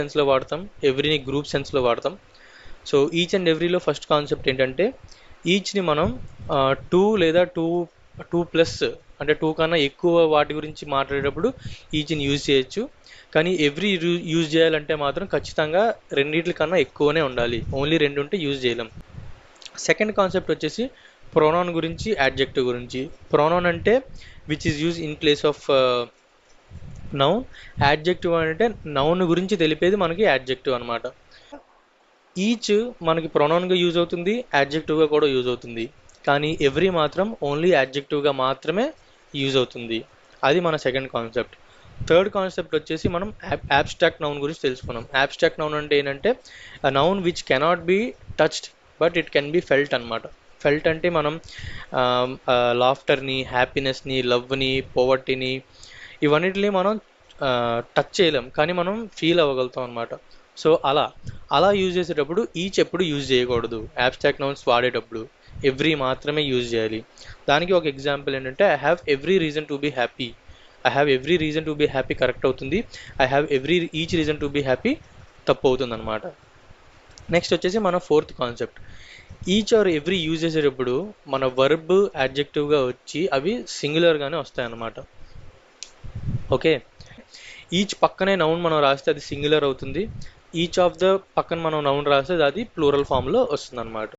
సెన్స్లో వాడతాం, ఎవ్రీని గ్రూప్ సెన్స్లో వాడతాం. సో ఈచ్ అండ్ ఎవ్రీలో ఫస్ట్ కాన్సెప్ట్ ఏంటంటే ఈచ్ని మనం టూ లేదా టూ ప్లస్ అంటే టూ కన్నా ఎక్కువ వాటి గురించి మాట్లాడేటప్పుడు ఈచ్ని యూజ్ చేయొచ్చు. కానీ ఎవ్రీ యూజ్ చేయాలంటే మాత్రం ఖచ్చితంగా రెండిట్ల కన్నా ఎక్కువనే ఉండాలి. ఓన్లీ రెండు ఉంటే యూజ్ చేయలేం. సెకండ్ కాన్సెప్ట్ వచ్చేసి ప్రొనౌన్ గురించి, యాడ్జెక్టివ్ గురించి. ప్రొనౌన్ అంటే which is use in place of noun. Adjective అంటే నౌన్ గురించి తెలిపేది మనకి యాడ్జెక్టివ్ అనమాట. ఈచ్ మనకి ప్రొనౌన్గా యూజ్ అవుతుంది, యాడ్జెక్టివ్గా కూడా యూజ్ అవుతుంది. కానీ ఎవ్రీ మాత్రం ఓన్లీ యాడ్జెక్టివ్గా మాత్రమే యూజ్ అవుతుంది. అది మన సెకండ్ కాన్సెప్ట్. థర్డ్ కాన్సెప్ట్ వచ్చేసి మనం యాబ్స్ట్రాక్ట్ నౌన్ గురించి తెలుసుకున్నాం. యాబ్స్ట్రాక్ట్ నౌన్ అంటే ఏంటంటే noun which cannot be touched but it can be felt అనమాట. ఫెల్ట్ అంటే మనం లాఫ్టర్ని, హ్యాపీనెస్ని, లవ్ని, పోవర్టీని ఇవన్నిటిని మనం టచ్ చేయలేం, కానీ మనం ఫీల్ అవ్వగలుగుతాం అనమాట. సో అలా యూజ్ చేసేటప్పుడు ఈచ్ ఎప్పుడు యూజ్ చేయకూడదు. యాబ్స్ట్రాక్ట్ నౌన్స్ వాడేటప్పుడు ఎవ్రీ మాత్రమే యూజ్ చేయాలి. దానికి ఒక ఎగ్జాంపుల్ ఏంటంటే I have every reason to be happy. I have every reason to be happy correct అవుతుంది. I have each reason to be happy తప్పు అవుతుంది అనమాట. నెక్స్ట్ వచ్చేసి మన fourth concept. Each or every use చేసేటప్పుడు మన వర్బ్ యాడ్జెక్టివ్గా వచ్చి అవి సింగులర్గానే వస్తాయన్నమాట. ఓకే, ఈచ్ పక్కనే నౌన్ మనం రాస్తే అది సింగులర్ అవుతుంది. ఈచ్ ఆఫ్ ద పక్కన మనం నౌన్ రాస్తే అది ప్లూరల్ ఫామ్లో వస్తుంది అనమాట.